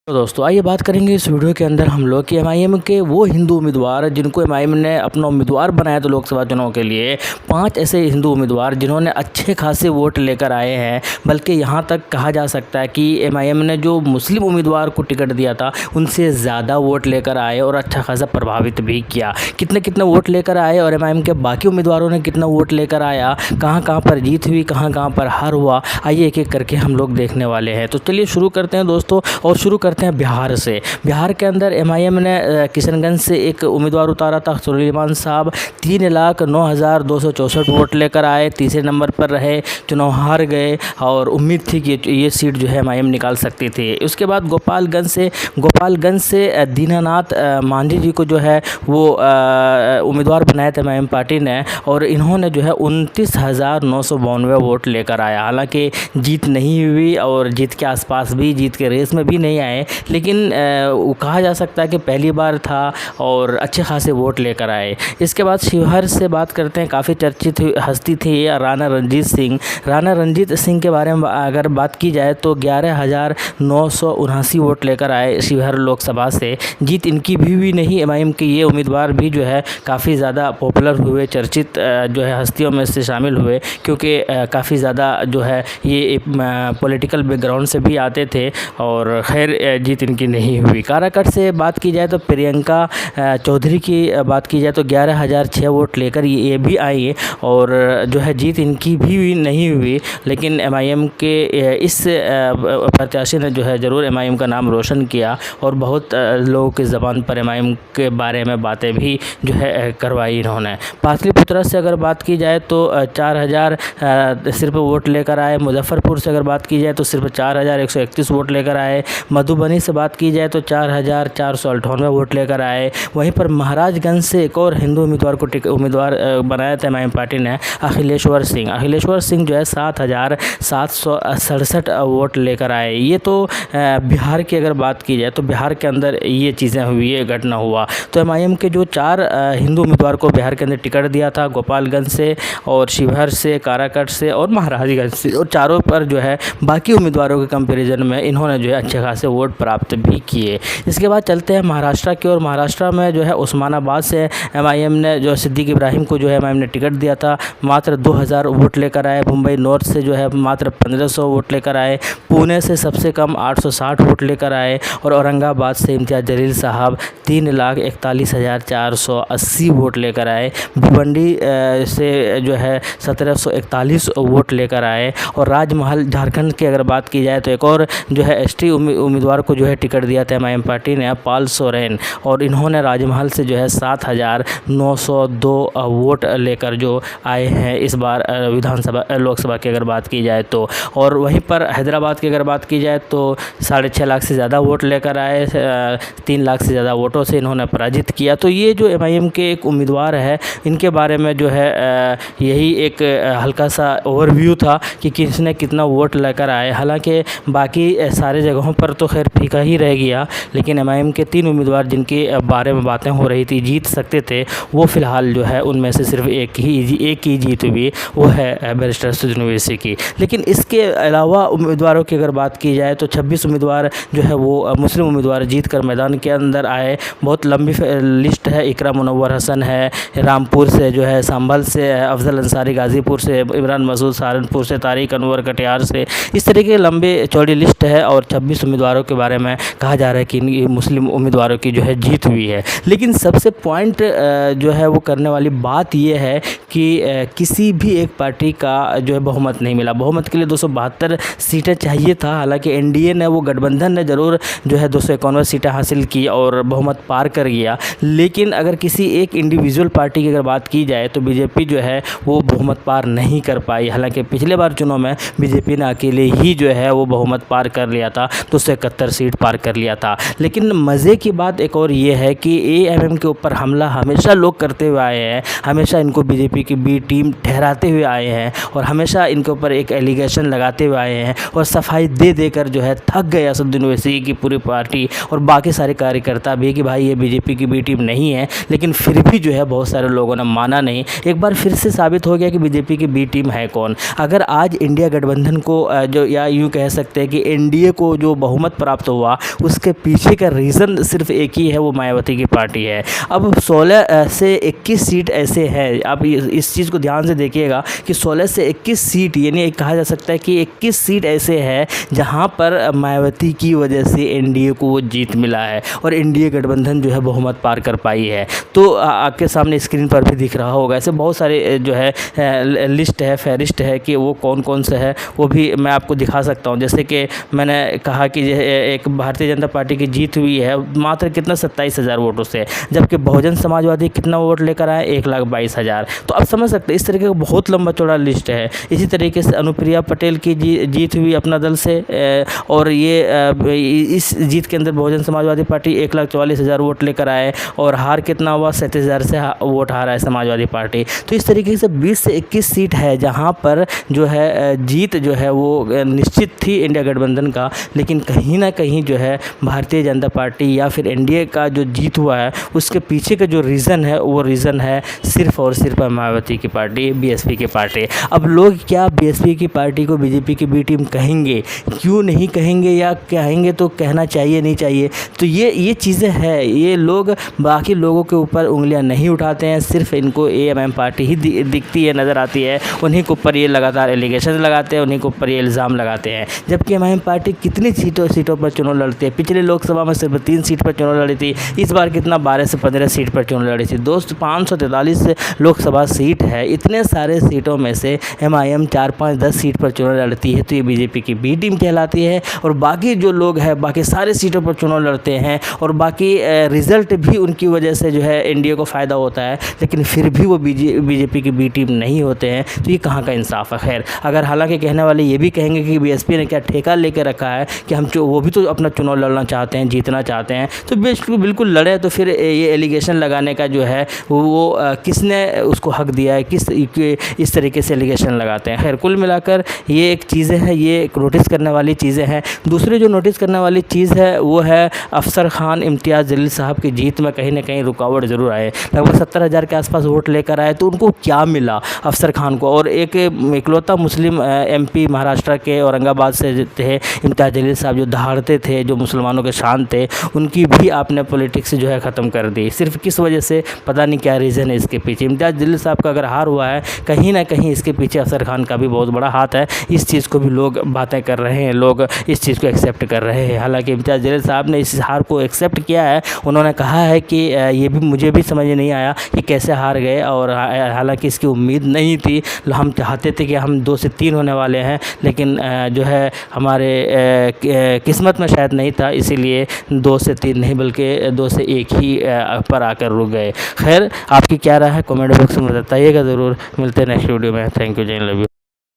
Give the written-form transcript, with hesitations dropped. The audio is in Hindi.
तो दोस्तों आइए बात करेंगे इस वीडियो के अंदर हम लोग कि एमआईएम के वो हिंदू उम्मीदवार जिनको एमआईएम ने अपना उम्मीदवार बनाया था लोकसभा चुनाव के लिए। 5 ऐसे हिंदू उम्मीदवार जिन्होंने अच्छे खासे वोट लेकर आए हैं, बल्कि यहाँ तक कहा जा सकता है कि एमआईएम ने जो मुस्लिम उम्मीदवार को टिकट दिया था उनसे ज़्यादा वोट लेकर आए और अच्छा खासा प्रभावित भी किया। कितने कितने वोट लेकर आए और एमआईएम के बाकी उम्मीदवारों ने कितना वोट लेकर आया, कहाँ कहाँ पर जीत हुई, कहाँ कहाँ पर हार हुआ, आइए एक एक करके हम लोग देखने वाले हैं। तो चलिए शुरू करते हैं दोस्तों, और शुरू करते हैं बिहार से। बिहार के अंदर एमआईएम ने किशनगंज से एक उम्मीदवार उतारा था, सुलेमान साहब। 3,09,264 वोट लेकर आए, तीसरे नंबर पर रहे, चुनाव हार गए और उम्मीद थी कि ये सीट जो है एमआईएम निकाल सकती थी। उसके बाद गोपालगंज से दीनानाथ मांझी जी को जो है वो उम्मीदवार बनाया था एमआईएम पार्टी ने, और इन्होंने जो है 29,992 वोट लेकर आया। हालांकि जीत नहीं हुई और जीत के आसपास भी, जीत के रेस में भी नहीं आए, लेकिन कहा जा सकता है कि पहली बार था और अच्छे खासे वोट लेकर आए। इसके बाद शिवहर से बात करते हैं। काफ़ी चर्चित हस्ती थी राणा रणजीत सिंह। राणा रणजीत सिंह के बारे में अगर बात की जाए तो 11,979 वोट लेकर आए शिवहर लोकसभा से। जीत इनकी भी हुई नहीं। एमआईएम के ये उम्मीदवार भी जो है काफ़ी ज़्यादा पॉपुलर हुए, चर्चित जो है हस्तियों में से शामिल हुए, क्योंकि काफ़ी ज़्यादा जो है ये पॉलिटिकल बैकग्राउंड से भी आते थे, और खैर जीत इनकी नहीं हुई। काराकट से बात की जाए तो प्रियंका चौधरी की बात की जाए तो 11,006 वोट लेकर ये भी आई, और जो है जीत इनकी भी नहीं हुई। लेकिन एमआईएम के इस प्रत्याशी ने जो है ज़रूर एमआईएम का नाम रोशन किया, और बहुत लोगों की ज़बान पर एमआईएम के बारे में बातें भी जो है करवाई इन्होंने। पाटलिपुत्र से अगर बात की जाए तो 4,000 सिर्फ वोट लेकर आए। मुजफ्फरपुर से अगर बात की जाए तो सिर्फ 4,131 वोट लेकर आए। मधुबनी से बात की जाए तो 4,498 वोट लेकर आए। वहीं पर महाराजगंज से एक और हिंदू उम्मीदवार को उम्मीदवार बनाया था एमआईएम पार्टी ने, अखिलेश्वर सिंह जो है 7,767 वोट लेकर आए। ये तो बिहार की अगर बात की जाए तो बिहार के अंदर ये चीज़ें हुई, ये घटना हुआ। तो एमआईएम के जो 4 हिंदू उम्मीदवार को बिहार के अंदर टिकट दिया था, गोपालगंज से और शिवहर से, काराकट से और महाराजगंज से, और चारों पर जो है बाकी उम्मीदवारों के कंपैरिजन में इन्होंने जो है अच्छे खासे वोट प्राप्त भी किए। इसके बाद चलते हैं महाराष्ट्र की ओर। महाराष्ट्र में जो है उस्मानाबाद से एमआईएम ने जो सिद्दीक इब्राहिम को जो है एमआईएम ने टिकट दिया था, मात्र 2,000 वोट लेकर आए। मुंबई नॉर्थ से जो है मात्र 1,500 वोट लेकर आए। पुणे से सबसे कम 860 वोट लेकर आए, और औरंगाबाद से इम्तियाज़ जलील साहब 3,41,480 वोट लेकर आए। भिवंडी से जो है 1,741 वोट लेकर आए। और राजमहल झारखंड की अगर बात की जाए तो एक और जो है एसटी उम्मीदवार को जो है टिकट दिया था एमआईएम पार्टी ने, पाल सोरेन, और इन्होंने राजमहल से जो है 7,902 वोट लेकर जो आए हैं इस बार लोकसभा की अगर बात की जाए तो। और वहीं पर हैदराबाद की अगर बात की जाए तो 6.5 लाख से ज़्यादा वोट लेकर आए, 3 लाख से ज़्यादा वोटों से इन्होंने पराजित किया। तो ये जो एमआईएम के एक उम्मीदवार है, इनके बारे में जो है यही एक हल्का सा ओवरव्यू था कि किसने कितना वोट लेकर आए। हालांकि बाकी सारे जगहों पर तो खैर फीका ही रह गया, लेकिन एमआईएम के 3 उम्मीदवार जिनके बारे में बातें हो रही थी जीत सकते थे, वो फ़िलहाल जो है उनमें से सिर्फ एक ही जीत हुई, वो है बैरिस्टर सुजन ओवैसी की। लेकिन इसके अलावा उम्मीदवारों की अगर बात की जाए तो 26 उम्मीदवार जो है वो मुस्लिम उम्मीदवार जीत कर मैदान के अंदर आए। बहुत लंबी लिस्ट है। इकरा मुनव्वर हसन है रामपुर से, जो है संभल से अफजल अंसारी गाज़ीपुर से, इमरान मसूद सहारनपुर से, तारिक अनवर कटिहार से, इस तरीके लंबे चौड़ी लिस्ट है। और 26 उम्मीदवारों के बारे में कहा जा रहा है कि मुस्लिम उम्मीदवारों की जो है जीत हुई है। लेकिन सबसे पॉइंट जो है वो करने वाली बात ये है कि किसी भी एक पार्टी का जो है बहुमत नहीं मिला। बहुमत के लिए 272 सीटें चाहिए था। हालांकि एनडीए ने, वो गठबंधन ने ज़रूर जो है 251 सीटें हासिल की और बहुमत पार कर गया। लेकिन अगर किसी एक इंडिविजुअल पार्टी की अगर बात की जाए तो बीजेपी जो है वो बहुमत पार नहीं कर पाई। हालांकि पिछले बार चुनाव में बीजेपी ने अकेले ही जो है वो बहुमत पार कर लिया था, 271 सीट पार कर लिया था। लेकिन मज़े की बात एक और ये है कि एएमएम के ऊपर हमला हमेशा लोग करते हुए आए हैं, हमेशा इनको बीजेपी की बी टीम ठहराते हुए आए हैं, और हमेशा इनके ऊपर एक एलिगेशन लगाते हुए आए हैं, और सफाई दे देकर जो है थक गए असदुद्दीन ओवैसी की पूरी पार्टी और बाकी सारे कार्यकर्ता भी कि भाई ये बीजेपी की बी टीम नहीं है। लेकिन फिर भी जो है बहुत सारे लोगों ने माना नहीं। एक बार फिर से साबित हो गया कि बीजेपी की बी टीम है कौन। अगर आज इंडिया गठबंधन को जो, या यूँ कह सकते हैं कि एनडीए को जो बहुमत प्राप्त प्राप्त हुआ, उसके पीछे का रीज़न सिर्फ एक ही है, वो मायावती की पार्टी है। अब 16 से 21 सीट ऐसे हैं, आप इस चीज़ को ध्यान से देखिएगा कि 16 से 21 सीट, यानी कहा जा सकता है कि 21 सीट ऐसे हैं जहां पर मायावती की वजह से एनडीए को वो जीत मिला है और एनडीए गठबंधन जो है बहुमत पार कर पाई है। तो आपके सामने स्क्रीन पर भी दिख रहा होगा, ऐसे बहुत सारे जो है लिस्ट है, फहरिस्त है कि वो कौन कौन से है, वो भी मैं आपको दिखा सकता हूँ। जैसे कि मैंने कहा कि एक भारतीय जनता पार्टी की जीत हुई है मात्र कितना 27,000 वोटों से, जबकि बहुजन समाजवादी कितना वोट लेकर आए 1,22,000। तो आप समझ सकते हैं इस तरीके का बहुत लंबा चौड़ा लिस्ट है। इसी तरीके से अनुप्रिया पटेल की जीत हुई अपना दल से, और ये इस जीत के अंदर बहुजन समाजवादी पार्टी 1,44,000 वोट लेकर आए और हार कितना हुआ 37,000 से वोट हारा है समाजवादी पार्टी। तो इस तरीके से 20 से 21 सीट है जहां पर जो है जीत जो है वो निश्चित थी इंडिया गठबंधन का, लेकिन कहीं ना कहीं जो है भारतीय जनता पार्टी या फिर एनडीए का जो जीत हुआ है उसके पीछे का जो रीज़न है वो रीज़न है सिर्फ और सिर्फ मायावती की पार्टी, बीएसपी की पार्टी। अब लोग क्या बीएसपी की पार्टी को बीजेपी की बी टीम कहेंगे, क्यों नहीं कहेंगे, या कहेंगे तो कहना चाहिए नहीं चाहिए? तो ये चीज़ें हैं, ये लोग बाकी लोगों के ऊपर उंगलियां नहीं उठाते हैं, सिर्फ इनको एएमएम पार्टी ही दिखती है, नज़र आती है, उन्हीं के ऊपर ये लगातार एलिगेशन लगाते हैं, उन्हीं के ऊपर ये इल्ज़ाम लगाते हैं। जबकि एएमएम पार्टी कितनी सीटों पर चुनाव लड़ती है, पिछले लोकसभा में सिर्फ 3 सीट पर चुनाव लड़ी थी, इस बार कितना 12 से 15 सीट पर चुनाव लड़ी थी। दोस्त 543 लोकसभा सीट है, इतने सारे सीटों में से एमआईएम 4, 5, 10 सीट पर चुनाव लड़ती है, तो ये बीजेपी की बी टीम कहलाती है। और बाकी जो लोग हैं बाकी सारे सीटों पर चुनाव लड़ते हैं और बाकी रिज़ल्ट भी उनकी वजह से जो है एनडीए को फ़ायदा होता है, लेकिन फिर भी वो बीजेपी की बी टीम नहीं होते हैं। तो ये कहाँ का इंसाफ है? खैर, अगर हालांकि कहने वाले ये भी कहेंगे कि बीएसपी ने क्या ठेका लेकर रखा है कि हम वो भी तो अपना चुनाव लड़ना चाहते हैं, जीतना चाहते हैं, तो बिल्कुल लड़े। तो फिर ये एलिगेशन लगाने का जो है वो किसने उसको हक दिया है, किस इस तरीके से एलिगेशन लगाते हैं? खैर, कुल मिलाकर ये एक चीज़ें हैं, ये एक नोटिस करने वाली चीज़ें हैं। दूसरी जो नोटिस करने वाली चीज़ है वो है अफसर खान इम्तियाज़ जलील साहब की जीत में कहीं ना कहीं रुकावट ज़रूर आए। लगभग 70,000 के आसपास वोट लेकर आए, तो उनको क्या मिला अफसर खान को? और एक इकलौता मुस्लिम एमपी महाराष्ट्र के औरंगाबाद से थे इम्तियाज़ जलील साहब, जो दहाड़ते थे, जो मुसलमानों के शान थे, उनकी भी आपने पॉलिटिक्स जो है ख़त्म कर दी। सिर्फ किस वजह से? पता नहीं क्या रीज़न है इसके पीछे। इम्तियाज़ जलील साहब का अगर हार हुआ है, कहीं ना कहीं इसके पीछे अफसर खान का भी बहुत बड़ा हाथ है। इस चीज़ को भी लोग बातें कर रहे हैं, लोग इस चीज़ को एक्सेप्ट कर रहे हैं। हालांकि इम्तियाज़ जलील साहब ने इस हार को एक्सेप्ट किया है। उन्होंने कहा है कि ये भी मुझे भी समझ नहीं आया कि कैसे हार गए, और हालांकि इसकी उम्मीद नहीं थी। हम चाहते थे कि हम 2 से 3 होने वाले हैं, लेकिन जो है हमारे किस्मत में शायद नहीं था, इसीलिए 2 से 3 नहीं बल्कि 2 से 1 ही पर आकर रुक गए। खैर, आपकी क्या राय है कमेंट बॉक्स में बताइएगा ज़रूर। मिलते हैं नेक्स्ट वीडियो में। थैंक यू, जय लव यू।